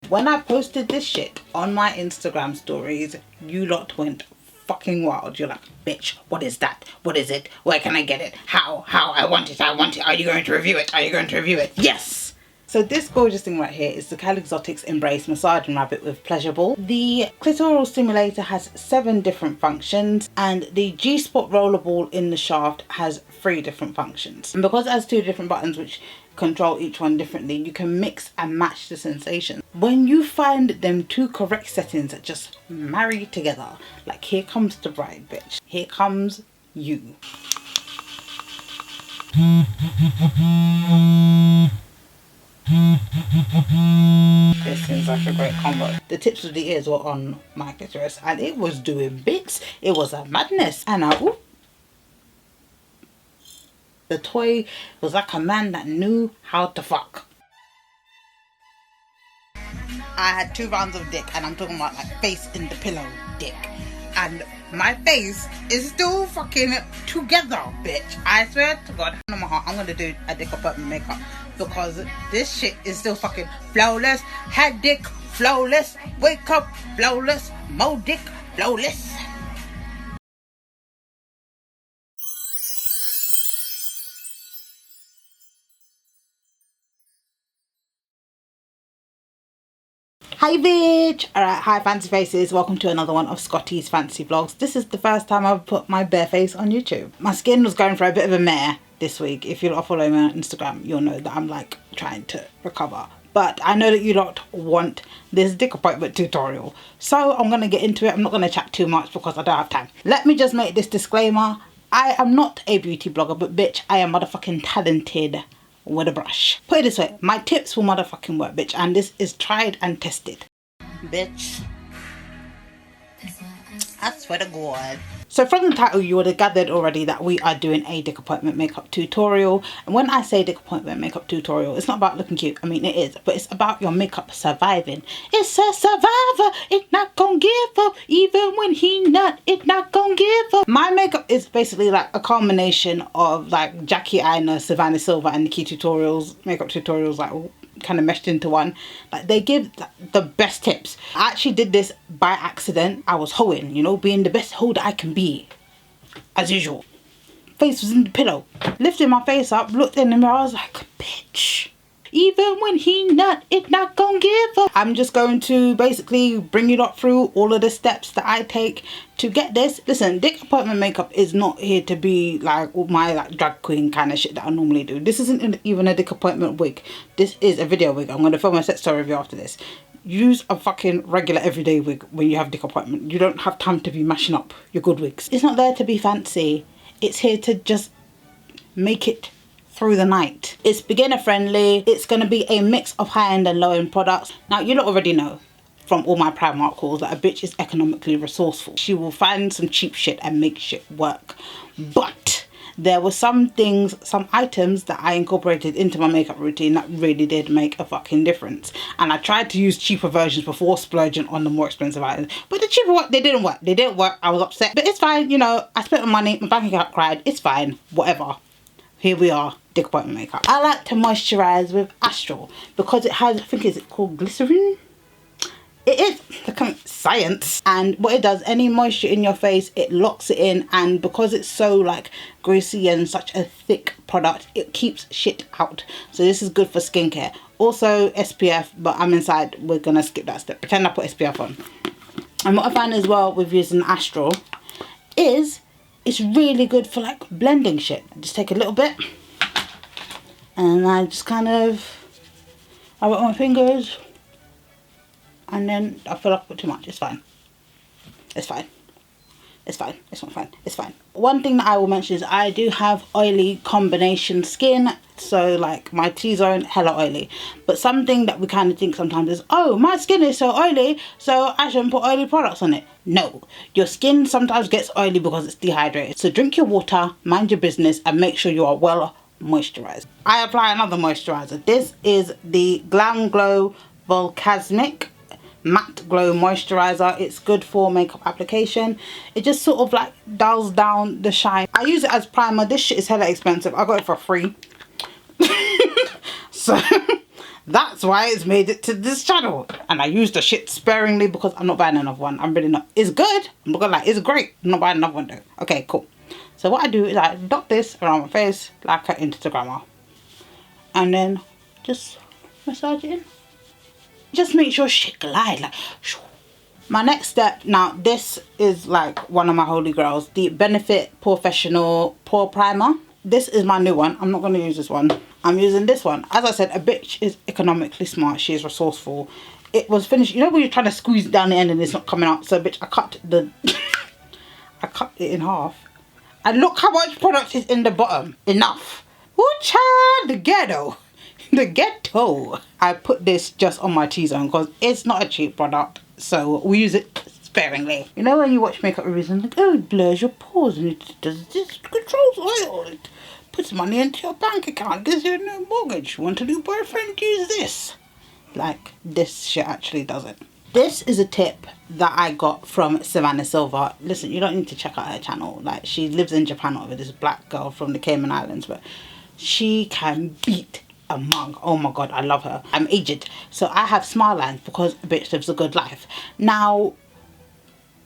When I posted this shit on my Instagram stories, you lot went fucking wild. You're like, bitch, what is that? What is it? Where can I get it? How? I want it. Are you going to review it? Yes! So this gorgeous thing right here is the Calexotic's Embrace Massaging Rabbit with Pleasure Ball. The clitoral stimulator has 7 different functions, and the G-spot roller ball in the shaft has 3 different functions. And because it has 2 different buttons which control each one differently, you can mix and match the sensation. When you find them 2 correct settings that just marry together, like here comes the bride, bitch. Here comes you. This seems like a great combo. The tips of the ears were on my clitoris and it was doing bits. It was a madness. And the toy was like a man that knew how to fuck. I had 2 rounds of dick, and I'm talking about like face in the pillow dick. And my face is still fucking together, bitch. I swear to God, on my heart, I'm gonna do a dick appointment makeup because this shit is still fucking flawless. Head dick, flawless. Wake up, flawless. Mo dick, flawless. Hi bitch! Alright, hi fancy faces, welcome to another one of Scotty's Fancy Vlogs. This is the first time I've put my bare face on YouTube. My skin was going for a bit of a mare this week. If you lot follow me on Instagram, you'll know that I'm like trying to recover. But I know that you lot want this dick appointment tutorial. So I'm going to get into it. I'm not going to chat too much because I don't have time. Let me just make this disclaimer. I am not a beauty blogger, but bitch, I am motherfucking talented with a brush. Put it this way, my tips will motherfucking work, bitch, and this is tried and tested, bitch. I swear to God. So from the title you would have gathered already that we are doing a dick appointment makeup tutorial. And when I say dick appointment makeup tutorial, it's not about looking cute. I mean it is, but it's about your makeup surviving. It's a survivor, it not gonna give up. Even when he not, it not gonna give up. My makeup is basically like a combination of like Jackie Aina, Savannah Silver and Nikki tutorials, makeup tutorials, like all kind of meshed into one. Like they give the best tips. I actually did this by accident. I was hoeing, you know, being the best hoe that I can be, as usual. Face was in the pillow. Lifted my face up, looked in the mirror, I was like, bitch, even when he not, it not gonna give up. I'm just going to basically bring you lot through all of the steps that I take to get this. Listen, dick appointment makeup is not here to be like all my like drag queen kind of shit that I normally do. This isn't even a dick appointment wig. This is a video wig. I'm going to film a set story review after this. Use a fucking regular everyday wig when you have dick appointment. You don't have time to be mashing up your good wigs. It's not there to be fancy. It's here to just make it through the night. It's beginner friendly. It's going to be a mix of high-end and low-end products. Now you lot already know from all my Primark calls that a bitch is economically resourceful. She will find some cheap shit and make shit work. But there were some things, some items that I incorporated into my makeup routine that really did make a fucking difference. And I tried to use cheaper versions before splurging on the more expensive items. But the cheaper ones, they didn't work. They didn't work. I was upset. But it's fine, you know, I spent my money, my bank account cried. It's fine, whatever. Here we are, dick appointment makeup. I like to moisturize with Astral because it has, I think, is it called glycerin? It is the kind of science, and what it does, any moisture in your face, it locks it in, and because it's so like greasy and such a thick product, it keeps shit out. So this is good for skincare. Also SPF, but I'm inside, we're gonna skip that step. Pretend I put SPF on. And what I find as well with using Astral is it's really good for like blending shit. Just take a little bit and I just kind of, I wet my fingers and then I feel like I put too much. It's fine. It's fine. It's fine. It's not fine. It's fine. One thing that I will mention is I do have oily combination skin. So like my T-zone, hella oily. But something that we kind of think sometimes is, oh, my skin is so oily, so I shouldn't put oily products on it. No, your skin sometimes gets oily because it's dehydrated. So drink your water, mind your business, and make sure you are well moisturized. I apply another moisturizer. This is the Glam Glow Volcasmic Matte Glow Moisturizer. It's good for makeup application. It just sort of like dulls down the shine. I use it as primer. This shit is hella expensive. I got it for free. So That's why it's made it to this channel. And I use the shit sparingly because I'm not buying another one. I'm really not. It's good. I'm not gonna lie, it's great. I'm not buying another one though. Okay, cool. So what I do is I dot this around my face like an Instagrammer. And then just massage it in. Just make sure shit glide like. My next step, now this is like one of my holy grails, the Benefit Professional Pore Primer. This is my new one. I'm not going to use this one. I'm using this one. As I said, a bitch is economically smart. She is resourceful. It was finished. You know when you're trying to squeeze it down the end and it's not coming out? So bitch, I cut the I cut it in half. And look how much product is in the bottom. Enough. Oh child, the ghetto. The ghetto. I put this just on my T-zone because it's not a cheap product. So we use it sparingly. You know when you watch makeup reviews and like, oh, it blurs your pores and it does this, controls oil, it puts money into your bank account, gives you no mortgage. You want a new boyfriend, use this. Like, this shit actually does it. This is a tip that I got from Savannah Silva. Listen, you don't need to check out her channel. Like, she lives in Japan over this black girl from the Cayman Islands, but she can beat a mug. Oh my god, I love her. I'm aged, so I have smile lines because a bitch lives a good life. Now,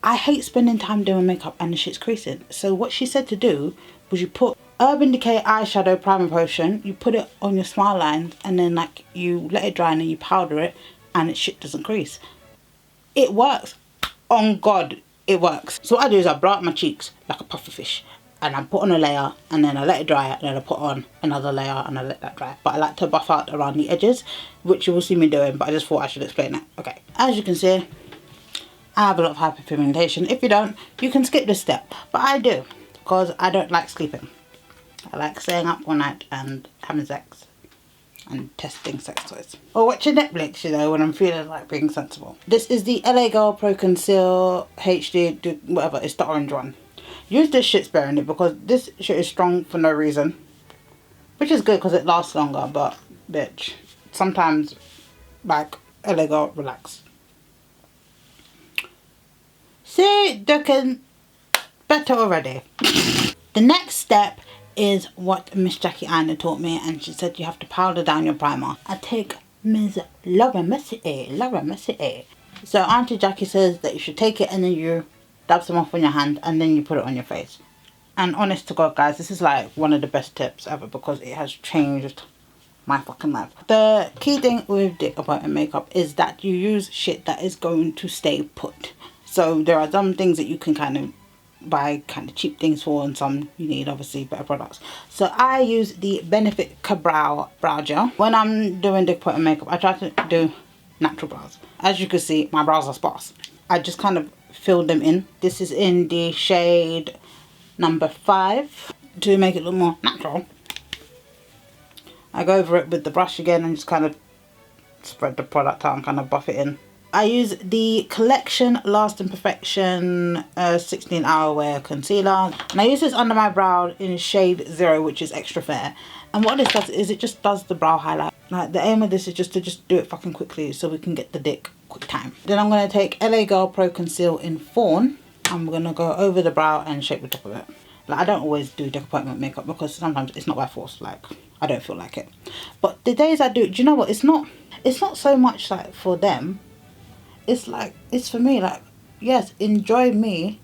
I hate spending time doing makeup and the shit's creasing. So what she said to do was you put Urban Decay eyeshadow primer potion, you put it on your smile lines, and then like you let it dry and then you powder it, and it shit doesn't crease. It works. On God, it works. So what I do is I blow out my cheeks like a puffer fish. And I put on a layer and then I let it dry and then I put on another layer and I let that dry. But I like to buff out around the edges, which you will see me doing, but I just thought I should explain that. Okay, as you can see, I have a lot of hyperpigmentation. If you don't, you can skip this step. But I do, because I don't like sleeping. I like staying up all night and having sex and testing sex toys. Or watching Netflix, you know, when I'm feeling like being sensible. This is the LA Girl Pro Conceal HD, whatever, it's the orange one. Use this shit sparingly because this shit is strong for no reason. Which is good because it lasts longer, but bitch, sometimes like LA Girl, relax. See, looking better already. The next step is what Miss Jackie Anna taught me, and she said you have to powder down your primer. I take Ms. Laura Mercier. So Auntie Jackie says that you should take it and then you dab some off on your hand and then you put it on your face. And honest to God, guys, this is like one of the best tips ever because it has changed my fucking life. The key thing with Dick appointment makeup is that you use shit that is going to stay put. So there are some things that you can kind of buy kind of cheap things for, and some you need obviously better products. So I use the Benefit Brow Gel. When I'm doing Dick appointment makeup, I try to do natural brows. As you can see, my brows are sparse. I just kind of fill them in. This is in the shade number 5 to make it look more natural. I go over it with the brush again and just kind of spread the product out and kind of buff it in. I use the Collection Lasting Perfection 16 Hour Wear Concealer, and I use this under my brow in shade 0, which is extra fair. And what this does is it just does the brow highlight. Like, the aim of this is just to do it fucking quickly so we can get the dick quick time. Then I'm going to take LA Girl Pro Conceal in Fawn. I'm going to go over the brow and shape the top of it. Like, I don't always do Dick appointment makeup because sometimes it's not by force. Like, I don't feel like it. But the days I do you know what? It's not so much like for them. It's like, it's for me. Like, yes, enjoy me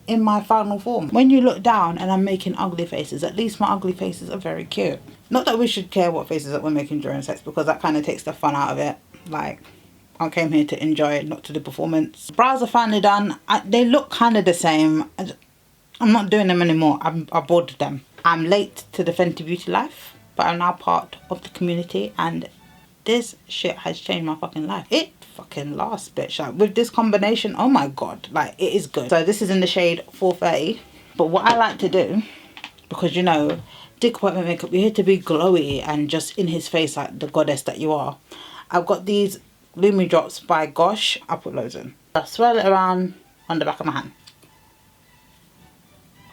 in my final form. When you look down and I'm making ugly faces, at least my ugly faces are very cute. Not that we should care what faces that we're making during sex, because that kind of takes the fun out of it. Like, I came here to enjoy it, not to do performance. Brows are finally done. They look kind of the same. I'm not doing them anymore. I'm bored of them. I'm late to the Fenty Beauty life, but I'm now part of the community, and this shit has changed my fucking life. It fucking lasts, bitch. Like, with this combination, oh my god, like, it is good. So this is in the shade 430. But what I like to do, because you know, Dick appointment makeup, you're here to be glowy and just in his face like the goddess that you are. I've got these Lumi Drops by Gosh. I'll put loads in. I swirl it around on the back of my hand.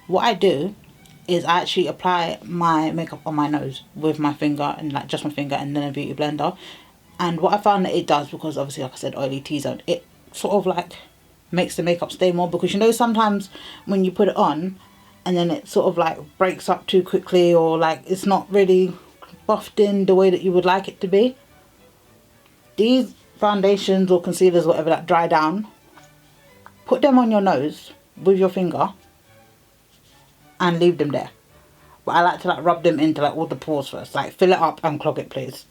What I do is I actually apply my makeup on my nose with my finger, and like just my finger, and then a beauty blender. And what I found that it does, because obviously like I said, oily T-zone, it sort of like makes the makeup stay more, because you know sometimes when you put it on and then it sort of like breaks up too quickly, or like it's not really buffed in the way that you would like it to be. These foundations or concealers, whatever, that dry down, put them on your nose with your finger and leave them there. But I like to like rub them into like all the pores first. Like fill it up and clog it, please.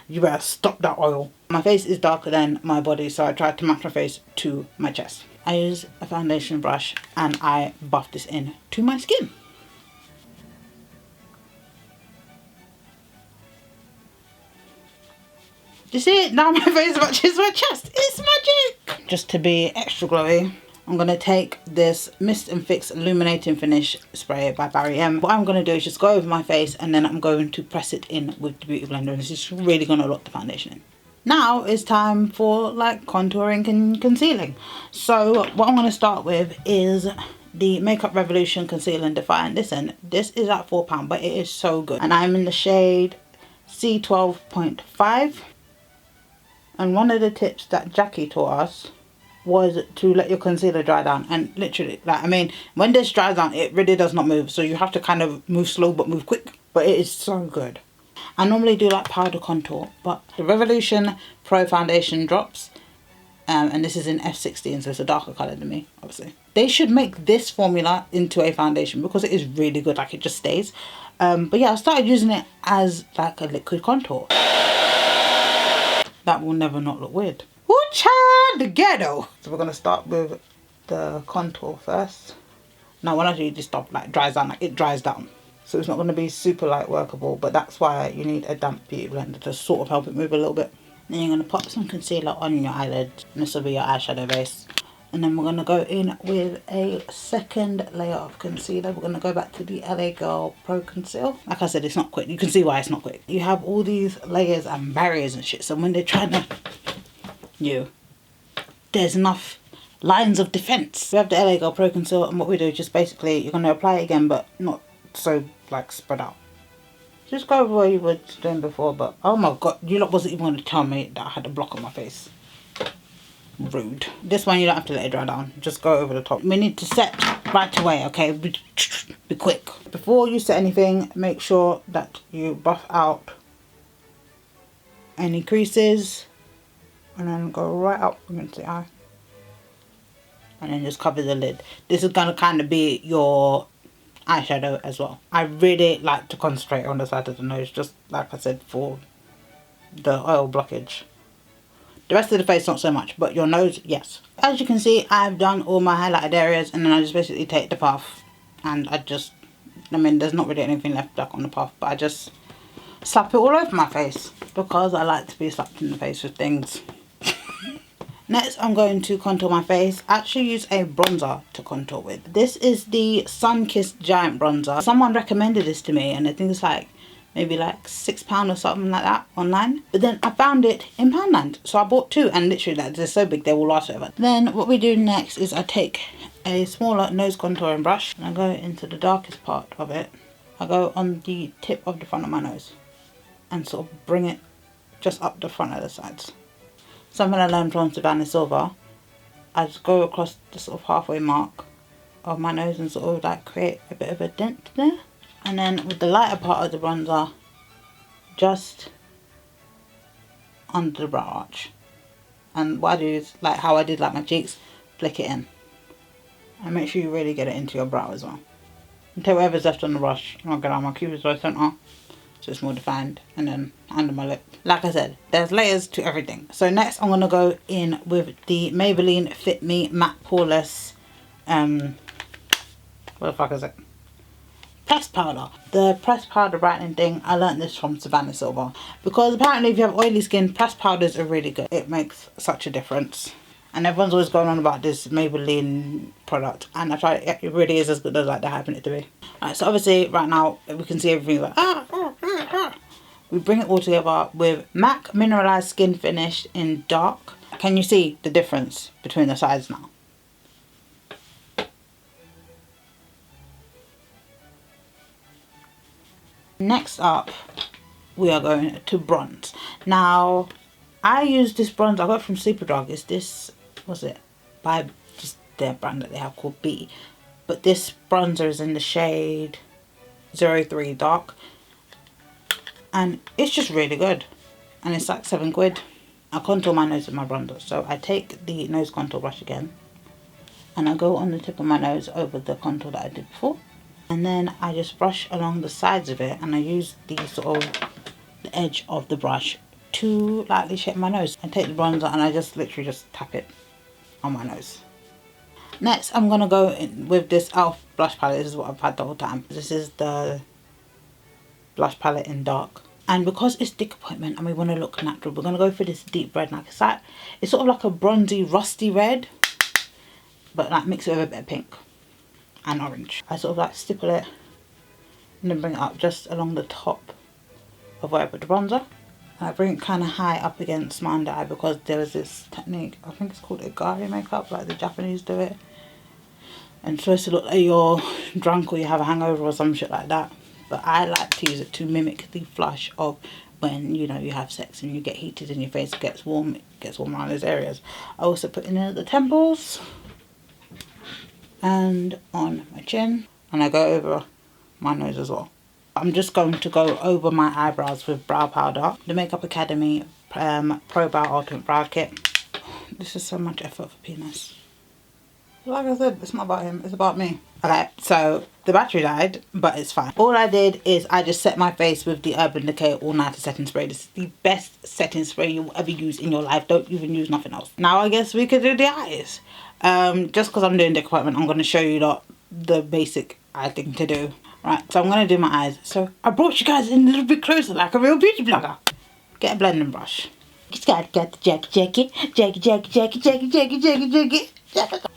You better stop that oil. My face is darker than my body, so I tried to match my face to my chest. I use a foundation brush and I buff this in to my skin. You see it? Now my face matches my chest. It's magic! Just to be extra glowy, I'm going to take this Mist and Fix Illuminating Finish Spray by Barry M. What I'm going to do is just go over my face and then I'm going to press it in with the Beauty Blender. And this is really going to lock the foundation in. Now it's time for like contouring and concealing. So what I'm going to start with is the Makeup Revolution Conceal and Define. Listen, this is at £4, but it is so good. And I'm in the shade C12.5. And one of the tips that Jackie taught us was to let your concealer dry down. And literally, like, I mean, when this dries down, it really does not move. So you have to kind of move slow but move quick. But it is so good. I normally do like powder contour, but the Revolution Pro Foundation drops. And this is in F16, so it's a darker colour than me, obviously. They should make this formula into a foundation because it is really good, like it just stays. But yeah, I started using it as like a liquid contour. That will never not look weird. Ooh-cha, the ghetto. So we're going to start with the contour first. Now when I do this stuff like dries down, like it dries down. So it's not going to be super light workable, but that's why you need a damp beauty blender to sort of help it move a little bit. Then you're going to pop some concealer on your eyelids. And this will be your eyeshadow base. And then we're going to go in with a second layer of concealer. We're going to go back to the LA Girl Pro Conceal. Like I said, it's not quick. You can see why it's not quick. You have all these layers and barriers and shit. So when they're trying to... there's enough lines of defense. We have the LA Girl Pro Conceal. And what we do is just basically, you're going to apply it again, but not so like spread out. Just go over where you were doing before. But oh my god, you lot wasn't even going to tell me that I had a block on my face. Rude. This one you don't have to let it dry down, just go over the top. We need to set right away, okay? Be quick. Before you set anything, make sure that you buff out any creases and then go right up against the eye and then just cover the lid. This is going to kind of be your eyeshadow as well. I really like to concentrate on the side of the nose, just like I said, for the oil blockage. The rest of the face not so much, but your nose, yes. As you can see, I've done all my highlighted areas and then I just basically take the puff and I mean there's not really anything left back on the puff, but I just slap it all over my face because I like to be slapped in the face with things. Next I'm going to contour my face. I actually use a bronzer to contour with. This is the Sun Kissed Giant Bronzer. Someone recommended this to me and I think it's like maybe like £6 or something like that online. But then I found it in Poundland. So I bought two and literally like, they're so big they will last forever. Then what we do next is I take a smaller nose contouring brush and I go into the darkest part of it. I go on the tip of the front of my nose and sort of bring it just up the front of the sides. Something I learned from Savannah Silver. I just go across the sort of halfway mark of my nose and sort of like create a bit of a dent there. And then with the lighter part of the bronzer, just under the brow arch. And what I do is, like how I did like my cheeks, flick it in. And make sure you really get it into your brow as well. And take whatever's left on the brush, and I'll get out my cupid's bow centre, so it's more defined, and then under my lip. Like I said, there's layers to everything. So next I'm going to go in with the Maybelline Fit Me Matte Poreless, what the fuck is it? Pressed powder. The pressed powder brightening thing, I learned this from Savannah Silver. Because apparently if you have oily skin, pressed powders are really good. It makes such a difference. And everyone's always going on about this Maybelline product. And I tried it, it really is as good as like they're hyping it to be. Alright, so obviously right now we can see everything like we bring it all together with MAC Mineralized Skin Finish in dark. Can you see the difference between the sides now? Next up, we are going to bronze. Now, I use this bronze, I got it from Superdrug. It's this, what's it? By just their brand that they have called B. But this bronzer is in the shade 03 Dark. And it's just really good. and it's like £7. I contour my nose with my bronzer. So I take the nose contour brush again and I go on the tip of my nose over the contour that I did before. And then I just brush along the sides of it, and I use the sort of the edge of the brush to lightly shape my nose. I take the bronzer and I just literally just tap it on my nose. Next, I'm gonna go in with this e.l.f. blush palette. This is what I've had the whole time. This is the blush palette in dark. And because it's Dick Appointment and we want to look natural, we're gonna go for this deep red. Like it's sort of like a bronzy, rusty red, but like mix it with a bit of pink and orange. I sort of like stipple it and then bring it up just along the top of where I put the bronzer. And I bring it kind of high up against my under eye because there is this technique, I think it's called Igari makeup, like the Japanese do it. And it's supposed to look like you're drunk or you have a hangover or some shit like that. But I like to use it to mimic the flush of when, you know, you have sex and you get heated and your face gets warm. It gets warm around those areas. I also put in at the temples and on my chin, and I go over my nose as well. I'm just going to go over my eyebrows with brow powder. The Makeup Academy Pro Brow Ultimate Brow Kit. This is so much effort for penis. Like I said, it's not about him, it's about me. Okay, so the battery died, but it's fine. All I did is I just set my face with the Urban Decay All Nighter Setting Spray. This is the best setting spray you'll ever use in your life. Don't even use nothing else. Now I guess we could do the eyes. Just because I'm doing Dick Appointment, I'm going to show you the basic eye thing to do. Right, so I'm going to do my eyes. So I brought you guys in a little bit closer like a real beauty blogger. Get a blending brush. Just gotta get the jacket.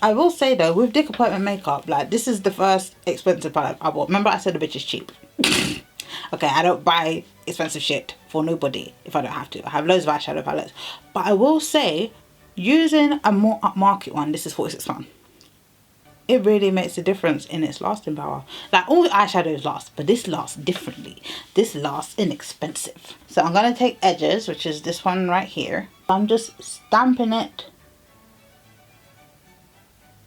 I will say though, with Dick Appointment makeup, like this is the first expensive palette I bought. Remember I said the bitch is cheap. Okay, I don't buy expensive shit for nobody if I don't have to. I have loads of eyeshadow palettes. But I will say, using a more upmarket one, this is £46. It really makes a difference in its lasting power. Like all eyeshadows last, but this lasts differently. This lasts inexpensive. So I'm going to take edges, which is this one right here. I'm just stamping it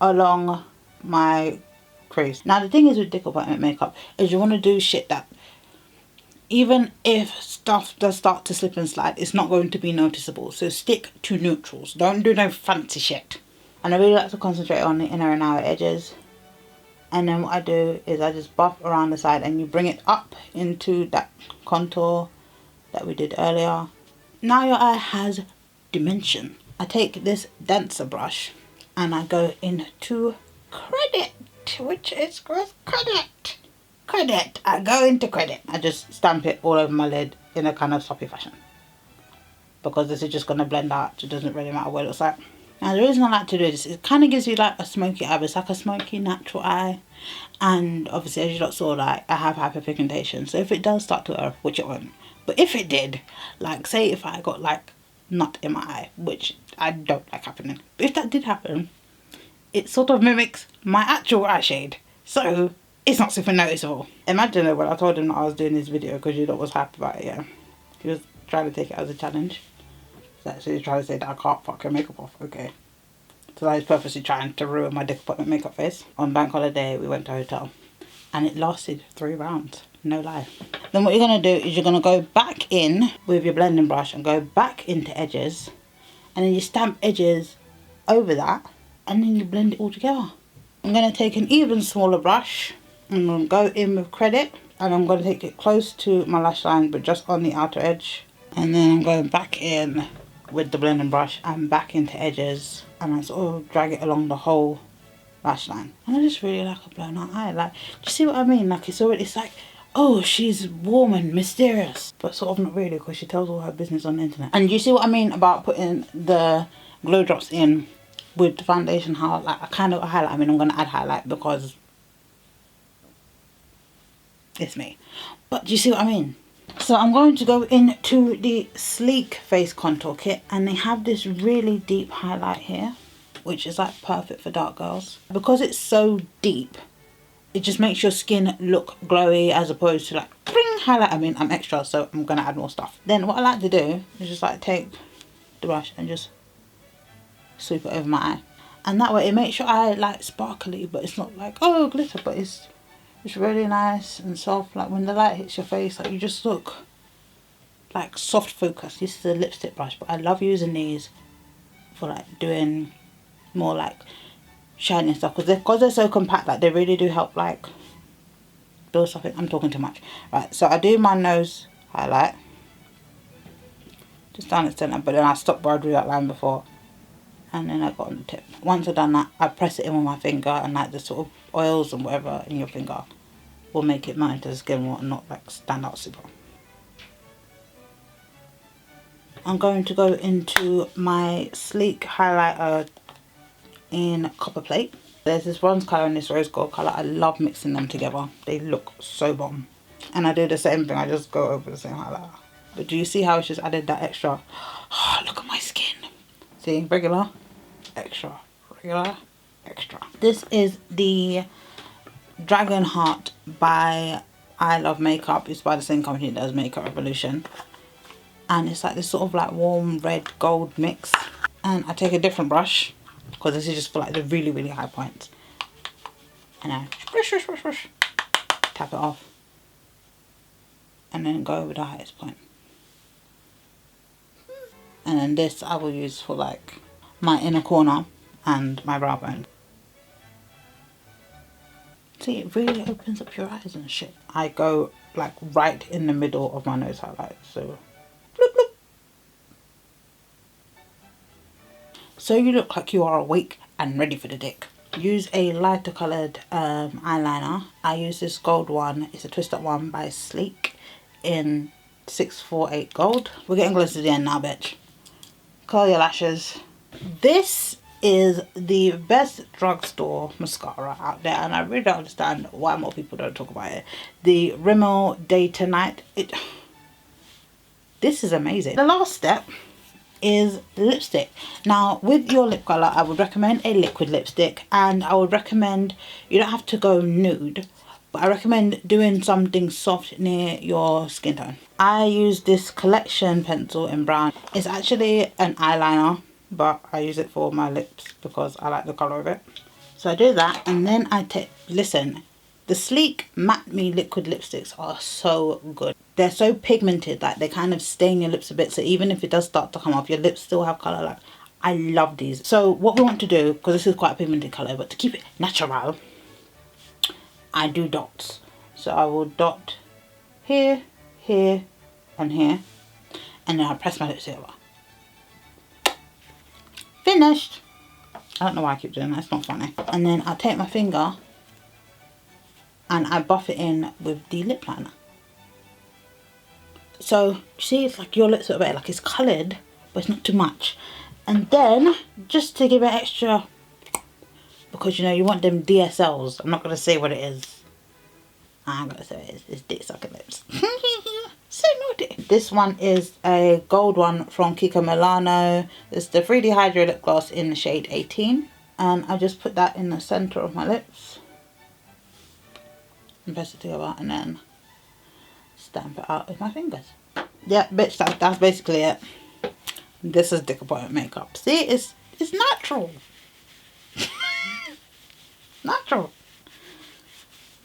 along my crease. Now the thing is with Dick Appointment makeup is you want to do shit that even if stuff does start to slip and slide, it's not going to be noticeable. So stick to neutrals. Don't do no fancy shit. And I really like to concentrate on the inner and outer edges. And then what I do is I just buff around the side and you bring it up into that contour that we did earlier. Now your eye has dimension. I take this denser brush and I go into credit, which is credit. I go into credit. I just stamp it all over my lid in a kind of sloppy fashion. Because this is just going to blend out. It doesn't really matter what it looks like. Now the reason I like to do this, it kind of gives you like a smoky eye, but it's like a smoky natural eye. And obviously as you lot saw, like I have hyperpigmentation, so if it does start to err, which it won't, but if it did, like say if I got like nut in my eye, which I don't like happening, but if that did happen, it sort of mimics my actual eye shade, so it's not super noticeable. Imagine it when I told him that I was doing this video because you lot was hyped about it. Yeah, he was trying to take it as a challenge. So he's trying to say that I can't fuck her makeup off. Okay. So I was purposely trying to ruin my Dick Appointment makeup face. On bank holiday, we went to a hotel. And it lasted 3 rounds. No lie. Then what you're going to do is you're going to go back in with your blending brush and go back into edges. And then you stamp edges over that. And then you blend it all together. I'm going to take an even smaller brush. I'm going to go in with credit. And I'm going to take it close to my lash line, but just on the outer edge. And then I'm going back in with the blending brush and back into edges, and I sort of drag it along the whole lash line. And I just really like a blown out eye. Like, do you see what I mean? Like it's like, oh, she's warm and mysterious, but sort of not really, because she tells all her business on the internet. And you see what I mean about putting the glow drops in with the foundation, how like I kind of highlight. I mean, I'm going to add highlight because it's me, but do you see what I mean? So I'm going to go into the Sleek Face Contour Kit, and they have this really deep highlight here, which is like perfect for dark girls. Because it's so deep, it just makes your skin look glowy as opposed to like bring highlight. I mean, I'm extra, so I'm going to add more stuff. Then what I like to do is just like take the brush and just sweep it over my eye. And that way it makes your eye like sparkly, but it's not like, oh, glitter, but it's really nice and soft. Like when the light hits your face, like you just look like soft focus. This is a lipstick brush, but I love using these for like doing more like shiny stuff, because they're so compact. Like they really do help like build something. I'm talking too much. Right, so I do my nose highlight just down the center, but then I stop where I drew that line before, and then I got on the tip. Once I've done that, I press it in with my finger, and like the sort of oils and whatever in your finger will make it melt into the skin more and not like stand out super. I'm going to go into my sleek highlighter in Copper Plate. There's this bronze colour and this rose gold colour. I love mixing them together. They look so bomb. And I do the same thing. I just go over the same highlighter. But do you see how it's just added that extra? Oh, look at my skin. See, regular, extra, regular, extra. This is the Dragon Heart by I Love Makeup. It's by the same company that does Makeup Revolution. And it's like this sort of like warm red gold mix. And I take a different brush, because this is just for like the really, really high points. And I tap it off. And then go over the highest point. And then this I will use for like my inner corner and my brow bone. See, it really opens up your eyes and shit. I go like right in the middle of my nose highlight. So, bloop, bloop. So you look like you are awake and ready for the dick. Use a lighter coloured eyeliner. I use this gold one. It's a twist up one by Sleek in 648 gold. We're getting close to the end now, bitch. Curl your lashes. This is the best drugstore mascara out there, and I really don't understand why more people don't talk about it. The Rimmel Day to Night. This is amazing. The last step is lipstick. Now with your lip color, I would recommend a liquid lipstick, and I would recommend, you don't have to go nude, but I recommend doing something soft near your skin tone. I use this Collection pencil in brown. It's actually an eyeliner, but I use it for my lips because I like the color of it. So I do that, and then I take, listen, the Sleek Matte Me liquid lipsticks are so good. They're so pigmented, like they kind of stain your lips a bit, so even if it does start to come off, your lips still have color. Like, I love these. So what we want to do, because this is quite a pigmented color, but to keep it natural, I do dots. So I will dot here, here, and here, and then I press my lips together. Finished. I don't know why I keep doing that, it's not funny. And then I'll take my finger and I buff it in with the lip liner. So see, it's like your lips are a bit like it's coloured, but it's not too much. And then just to give it extra, because you know you want them DSLs. I'm not gonna say what it is. I'm gonna say it is. It's dick sucking lips. So naughty. This one is a gold one from Kiko Milano. It's the 3D Hydro Lip Gloss in the shade 18. And I just put that in the centre of my lips. And press it together and then stamp it out with my fingers. Yeah, bitch, that's basically it. This is Dick Appointment makeup. See, it's natural. Natural.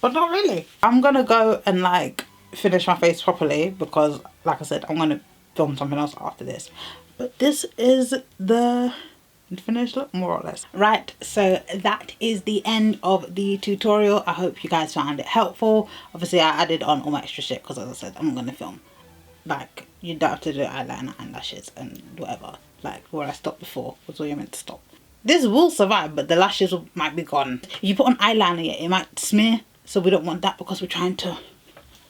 But not really. I'm gonna go and like finish my face properly because like I said, I'm gonna film something else after this. But this is the finished look, more or less. Right, so that is the end of the tutorial. I hope you guys found it helpful. Obviously I added on all my extra shit because as I said, I'm gonna film. Like, you don't have to do eyeliner and lashes and whatever. Like where I stopped before was where you're meant to stop. This will survive, but the lashes might be gone. If you put on eyeliner, it might smear. So we don't want that because we're trying to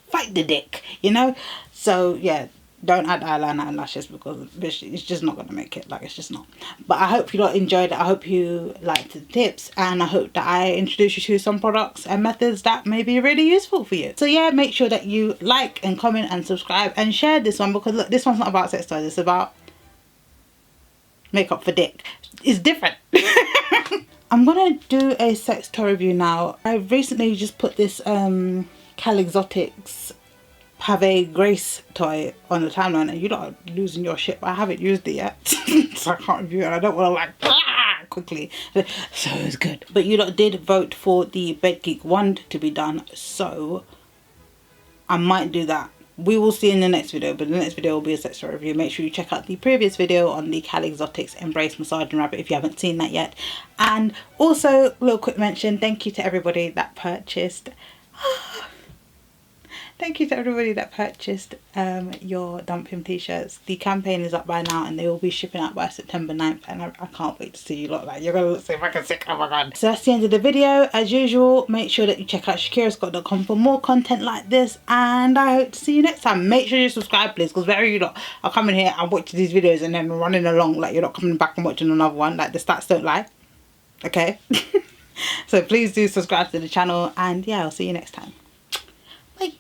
fight the dick, you know? So yeah, don't add eyeliner and lashes because it's just not going to make it. Like, it's just not. But I hope you lot enjoyed it. I hope you liked the tips, and I hope that I introduced you to some products and methods that may be really useful for you. So yeah, make sure that you like and comment and subscribe and share this one, because look, this one's not about sex toys. It's about makeup for dick. It's different. I'm gonna do a sex toy review now. I recently just put this Calexotic's Pave Grace toy on the timeline, and you lot are losing your shit, but I haven't used it yet. So I can't review it, and I don't want to like quickly. So it's good. But you lot did vote for the Bed Geek wand to be done, so I might do that we will see in the next video, but the next video will be a sex toy review. Make sure you check out the previous video on the Calexotics Embrace Massage and Rabbit if you haven't seen that yet. And also, a little quick mention, thank you to everybody that purchased thank you to everybody that purchased your Dump Him t-shirts. The campaign is up by now and they will be shipping out by September 9th, and I can't wait to see you lot. Like, you're gonna look so fucking sick, oh my god. So that's the end of the video. As usual, make sure that you check out shakirascott.com for more content like this, and I hope to see you next time. Make sure you subscribe, please, because very you lot are coming here and watching these videos and then running along like you're not coming back and watching another one. Like, the stats don't lie, okay? So please do subscribe to the channel, and yeah, I'll see you next time. Bye.